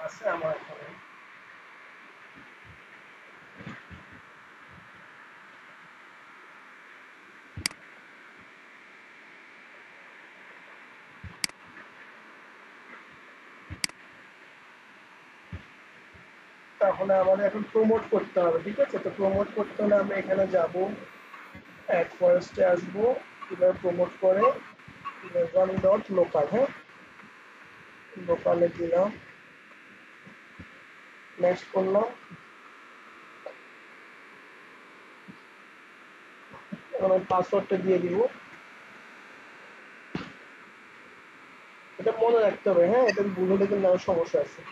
আছে আমার এখানে। তাহলে আমাদের এখন প্রমোট করতে হবে, ঠিক আছে? তো প্রমোট করতে হলে আমরা এখানে যাব, অ্যাড ফরেস্টে আসবো, কিভাবে প্রমোট করে রান ডট লোকাল, হ্যাঁ, লোকালে দিলাম, নেক্সট করলাম। এখন আমি পাসওয়ার্ডটা দিয়ে দিব। এটা মনে রাখতে হবে, হ্যাঁ, এটা ভুল হলে কিন্তু আমার সমস্যা আছে।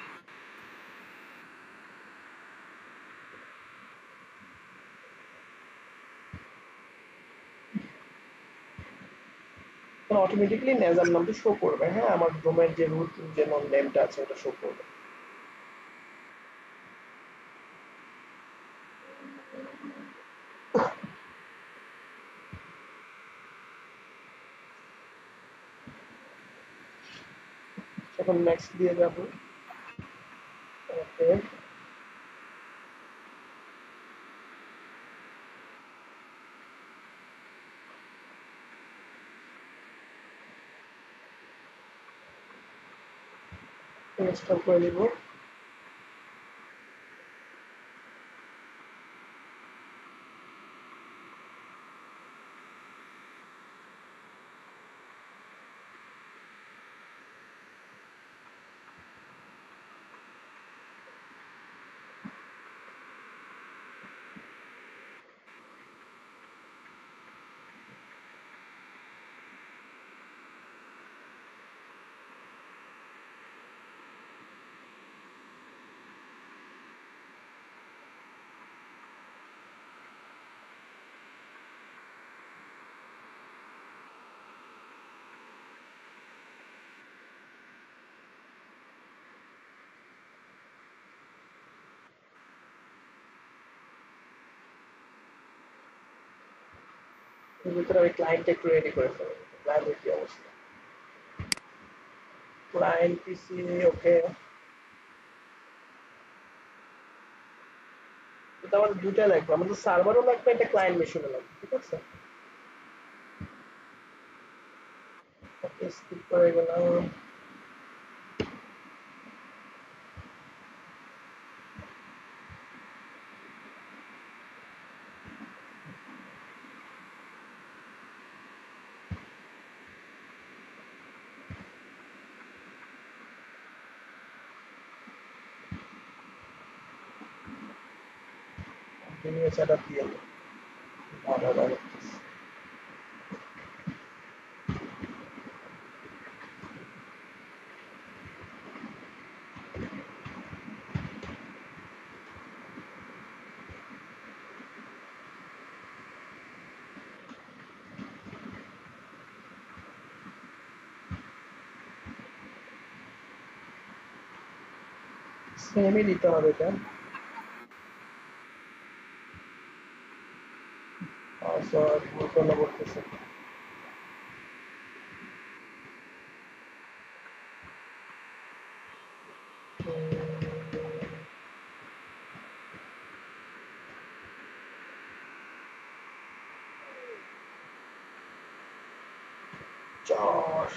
অটোমেটিক্যালি নেজার নামটা শো করবে, হ্যাঁ, আমার ডোমের যে রুট যে নেমটা আছে ওটা শো করবে। এখন নেক্সট দিয়ে যাব। ওকে, ইনস্টল করে নিব। এর ভিতরে আমি ক্লায়েন্ট একটু রেডি করে ফেলবো। ক্লায়েন্টের কি অবস্থা? ক্লায়েন্ট পিসি, ওকে। এটা আমার দুটা লাগবে, আমাদের সার্ভারও লাগবে, একটা ক্লায়েন্ট মেশিনও লাগবে, ঠিক আছে? ওকে, স্কিপ করে গেলাম। কন্টিনিউ সেটআপ দিয়ে ভালো ভালো। সেমই দিতে হবে এটা। পাসওয়ার্ড ভুল করলে বলতেছে। চার।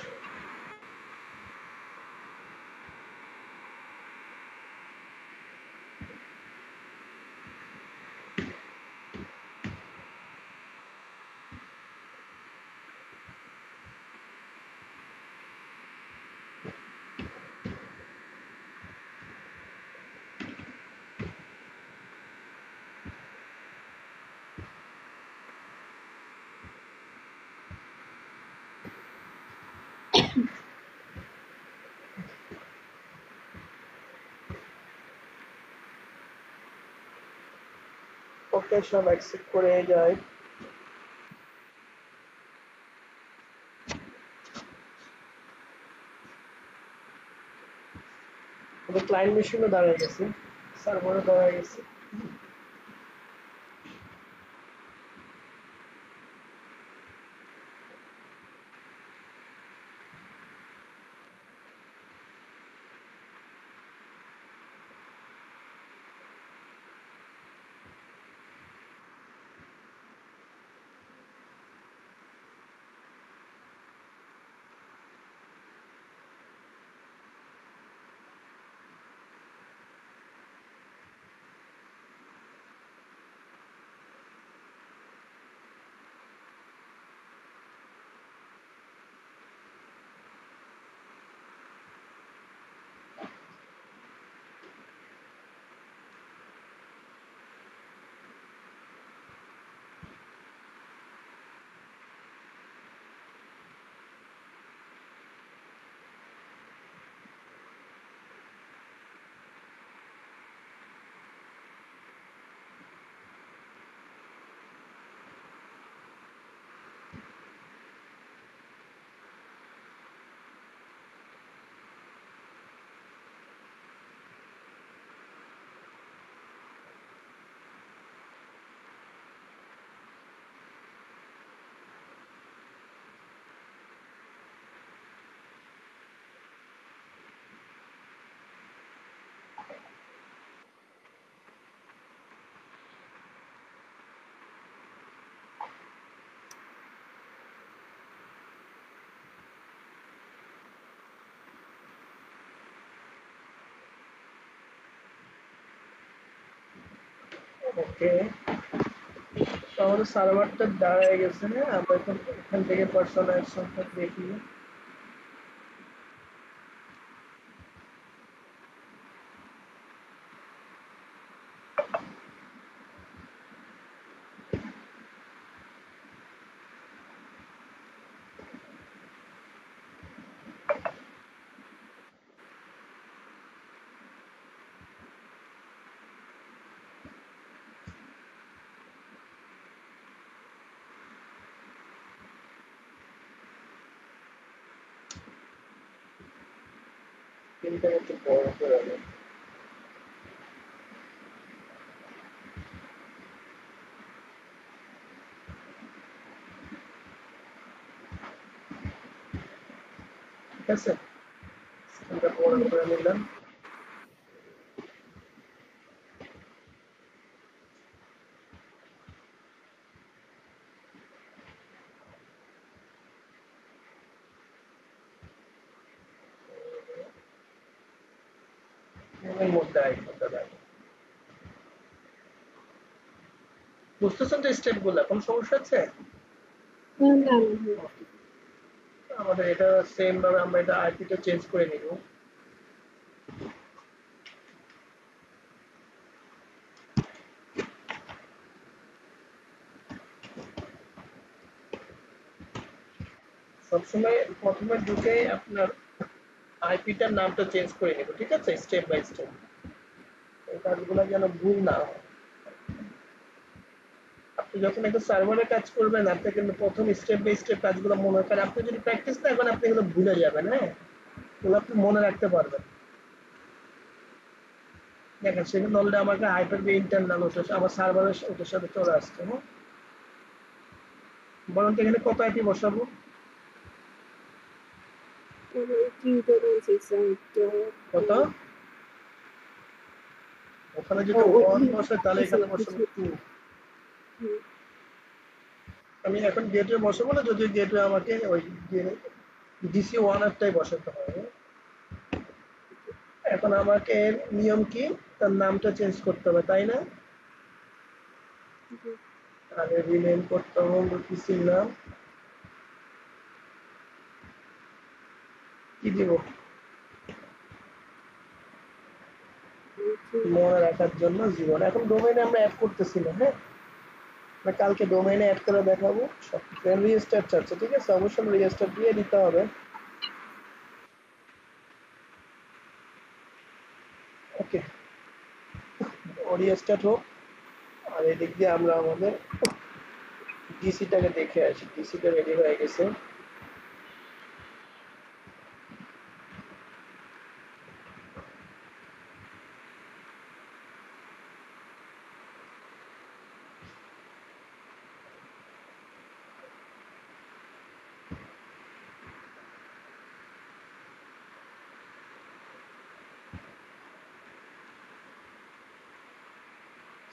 ওকে, সব অ্যাকসেপ্ট করে যায়। ক্লায়েন্ট মেশিনও দাঁড়ায় গেছে, সার্ভারও দাঁড়ায় গেছে। ওকে, তো আমাদের সার্ভারটা দাঁড়ায় গেছে। আমরা এখন এখান থেকে পার্সোনাল সংখ্যা দেখি। স্ক্রিনটা একটু বড় করে আনো। ঠিক আছে, স্ক্রিনটা বড় করে নিলাম। এর মধ্যে আইকনটা দেখো, বুঝতেছেন তো স্টেপ গুলা? কোন সমস্যা আছে? না, আমাদের এটা সেম ভাবে আমরা এটা আইপিটা চেঞ্জ করে নিব। সবসময় প্রথমে ঢুকে আপনার আইপিটার নামটা চেঞ্জ করে নিব, ঠিক আছে, স্টেপ বাই স্টেপ। এই কাজগুলো যেন ভুল না হয়। আপনি যখন একটা সার্ভারে কাজ করবেন, আপনি কিন্তু প্রথম স্টেপ বাই স্টেপ কাজগুলো মনে করেন। আপনি যদি প্র্যাকটিস না করেন, আপনি এগুলো ভুলে যাবেন। হ্যাঁ, এগুলো আপনি মনে রাখতে পারবেন। দেখেন, সেখানে অলরেডি আমাকে হাইপার বি ইন্টারনাল আমার সার্ভারের ওটার সাথে চলে আসছে। হ্যাঁ, বলুন তো এখানে কত আইপি বসাবো? কত? ওখানে যদি 1 বসে তাহলে এখানে বসাবো 2। আমি এখন গেটওয়ে বসাবো না, যদি গেটওয়ে আমাকে ওই ডিসি 1 একটাই বসাতে হবে। এখন আমাকে নিয়ম কি, তার নামটা চেঞ্জ করতে হবে, তাই না? আগে রিনেম করতে হবে পিসির নাম। কি দিব মনে রাখার জন্য? জীবন। এখন ডোমেইনে আমরা অ্যাড করতেছি না। হ্যাঁ, আমরা কালকে ডোমেইনে অ্যাড করে দেখাবো। সব রিস্টার্ট চাচ্ছে, ঠিক আছে, অবশ্যই রিস্টার্ট দিয়ে দিতে হবে। ওকে, রিস্টার্ট হোক। আর এদিক দিয়ে আমরা আমাদের ডিসিটাকে দেখে আসি। ডিসিটা রেডি হয়ে গেছে।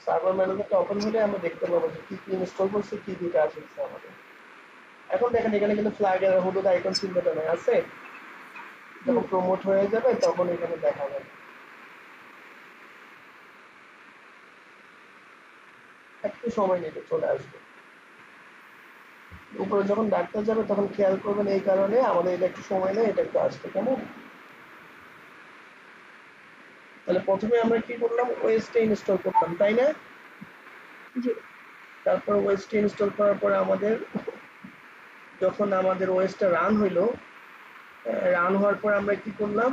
সার্ভার ম্যানেজারটা ওপেন হলে আমরা দেখতে পাবো যে কি কি ইনস্টল করছে, কি কি কাজ হচ্ছে আমাদের। এখন দেখেন এখানে কিন্তু ফ্ল্যাগের হলুদ আইকন চিহ্নটা নাই, আছে? যখন প্রমোট হয়ে যাবে তখন এখানে দেখাবে। একটু সময় নিতে চলে আসবে। উপরে যখন ডাক্তার যাবে তখন খেয়াল করবেন, এই কারণে আমাদের এটা একটু সময় নেই, এটা একটু আসবে। কেমন? তাহলে প্রথমে আমরা কি করলাম, ওএসটা ইনস্টল করলাম, তাই না? তারপর ওএসটা ইনস্টল করার পরে আমাদের যখন আমাদের ওএসটা রান হইলো, রান হওয়ার পর আমরা কি করলাম,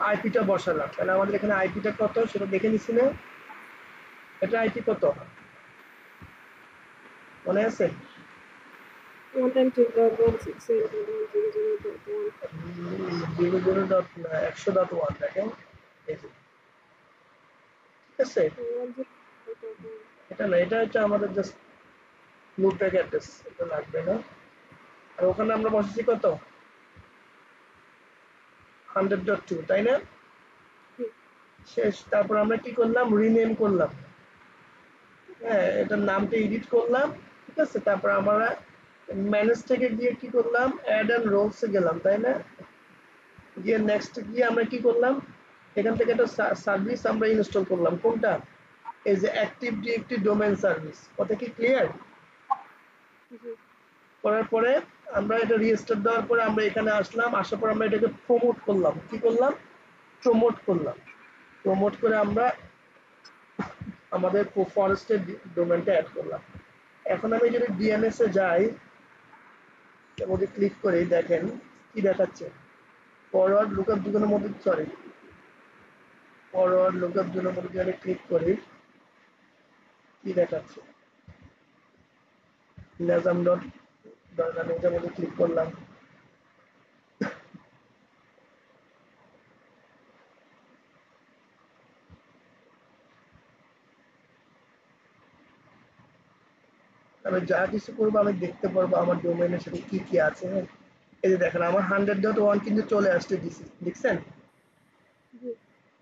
আইপিটা বসালাম। তাহলে আমাদের এখানে আইপিটা কত সেটা দেখে নিছি না? এটা আইপি কত মনে আছে? 100.1 দেখেন, ঠিক আছে। এটা না, এটা হচ্ছে আমাদের জাস্ট লুপব্যাক অ্যাড্রেস, এটা লাগবে না। আর ওখানে আমরা বসেছি কত, 100.2, তাই না? শেষ। তারপর আমরা কি করলাম, রিনেম করলাম। হ্যাঁ, এটার নামটা এডিট করলাম, ঠিক আছে। তারপর আমরা ম্যানেজ থেকে গিয়ে কি করলাম, অ্যাড অ্যান্ড রোলসে গেলাম, তাই না? গিয়ে নেক্সট গিয়ে আমরা কি করলাম, এখান থেকে একটা সার্ভিস আমরা ইনস্টল করলাম। কোনটা? এই যে অ্যাক্টিভ ডিরেক্টরি ডোমেইন সার্ভিস, কথা কি ক্লিয়ার? জি করার পরে আমরা এটা রিস্টার্ট দেওয়ার পরে আমরা এখানে আসলাম, আসার পর আমরা এটাকে প্রমোট করলাম। কি করলাম? প্রমোট করলাম। প্রমোট করে আমরা আমাদের ফরেস্টের ডোমেনটা অ্যাড করলাম। এখন আমি যদি ডিএনএস এ যাই, এর মধ্যে ক্লিক করি, দেখেন কি দেখাচ্ছে। ফরওয়ার্ড লুকআপ জোনের মধ্যে, সরি, ফরওয়ার্ড লুকআপ জোনের মধ্যে যদি ক্লিক করি, কি দেখাচ্ছে? নাজাম ডট, আমি এটার মধ্যে ক্লিক করলাম। আমি যা কিছু করবো আমি দেখতে পারবো আমার ডোমেইনের সাথে কি কি আছে। হ্যাঁ, এই যে দেখেন আমার 100.1 কিন্তু চলে আসছে দিছি, দেখছেন? জি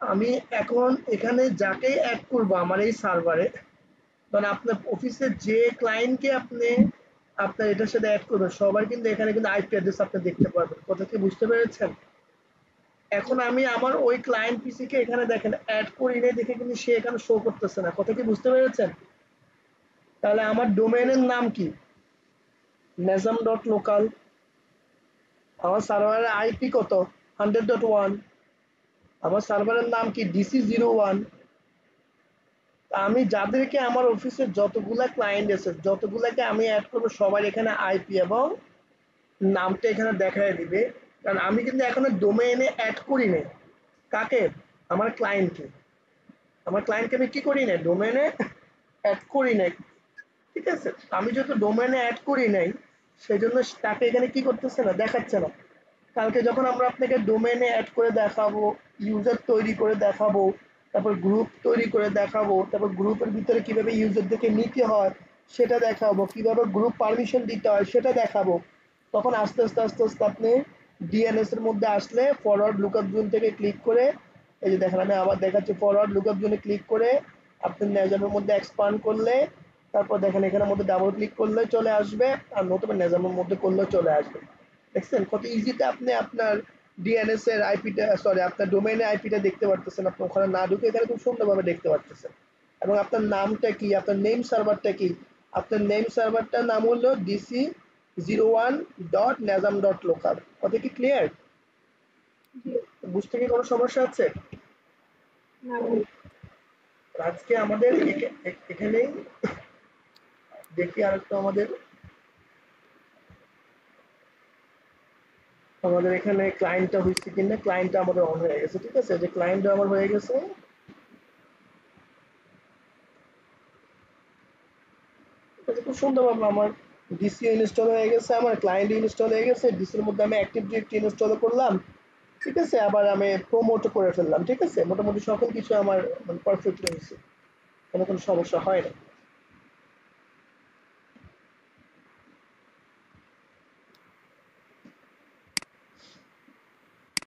আমি এখন এখানে যাকে অ্যাড করবো আমার এই সার্ভারে, কারণ আপনার অফিসের যে ক্লায়েন্টকে আপনি আপনার এটার সাথে অ্যাড করবেন সবার কিন্তু এখানে কিন্তু আইপি অ্যাড্রেস আপনি দেখতে পারবেন, কথা কি বুঝতে পেরেছেন? জি এখন আমি আমার ওই ক্লায়েন্ট পিসি কে এখানে দেখেন অ্যাড করি নাই দেখে কিন্তু সে এখানে শো করতেছে না, কথা কি বুঝতে পেরেছেন? তাহলে আমার ডোমেইনের নাম কি? Nezam dot local. আমার সার্ভারের আইপি কত? 100.1। আমার সার্ভারের নাম কি? DC01। আমি যাদেরকে আমার অফিসের যতগুলা ক্লায়েন্ট আছে যতগুলাকে আমি অ্যাড করবো সবার এখানে আইপি এবং নামটা এখানে দেখায় দিবে। কারণ আমি কিন্তু এখনো ডোমেইনে অ্যাড করি নাই। কাকে? আমার ক্লায়েন্টকে। আমার ক্লায়েন্টকে আমি কি করি নাই? ডোমেইনে অ্যাড করি নাই, ঠিক আছে? আমি যেহেতু ডোমেইনে অ্যাড করি নাই, সেই জন্য তাকে এখানে কি করতেছে না, দেখাচ্ছে না। কালকে যখন আমরা আপনাকে ডোমেইনে অ্যাড করে দেখাবো, ইউজার তৈরি করে দেখাবো, তারপর গ্রুপ তৈরি করে দেখাবো, তারপর গ্রুপের ভিতরে কিভাবে ইউজারদেরকে নিতে হয় সেটা দেখাবো, কিভাবে গ্রুপ পারমিশন দিতে হয় সেটা দেখাবো, তখন আস্তে আস্তে আস্তে আস্তে আপনি ডিএনএস এর মধ্যে আসলে ফরওয়ার্ড লুকআপ জোন থেকে ক্লিক করে, এই যে দেখেন আমি আবার দেখাচ্ছি, ফরওয়ার্ড লুকআপ জোনে ক্লিক করে আপনি নেজামের মধ্যে এক্সপান্ড করলে, তারপর দেখেন এখানের মধ্যে ডাবল ক্লিক করলে চলে আসবে, আর নতুবা নেজামের মধ্যে করলে চলে আসবে। দেখছেন কত ইজিতে আপনি আপনার ডিএনএস এর আইপিটা, সরি, আপনার ডোমেইনের আইপিটা দেখতে পারতেছেন। আপনি ওখানে না ঢুকে এখানে খুব সুন্দরভাবে দেখতে পারতেছেন। এবং আপনার নামটা কি, আপনার নেম সার্ভারটা কি? আপনার নেম সার্ভারটার নাম হলো DC01.nazam.local। কথা কি ক্লিয়ার? জি বুঝতে কি কোনো সমস্যা আছে? না ভাই আজকে আমাদের এখানেই দেখি আরেকটু আমাদের আমাদের এখানে ক্লায়েন্টটা হয়েছে কিনা। ক্লায়েন্টটা আমাদের অন হয়ে গেছে, ঠিক আছে? যে ক্লায়েন্টটা আমার হয়ে গেছে, খুব সুন্দরভাবে আমার ডিসি ইনস্টল হয়ে গেছে, আমার ক্লায়েন্ট ইনস্টল হয়ে গেছে, ডিসির মধ্যে আমি অ্যাক্টিভ ডিরেক্টরি ইনস্টল করলাম, ঠিক আছে? আবার আমি প্রমোট করে ফেললাম, ঠিক আছে? মোটামুটি সকল কিছু আমার মানে পারফেক্ট হয়েছে, কোনো সমস্যা হয় না।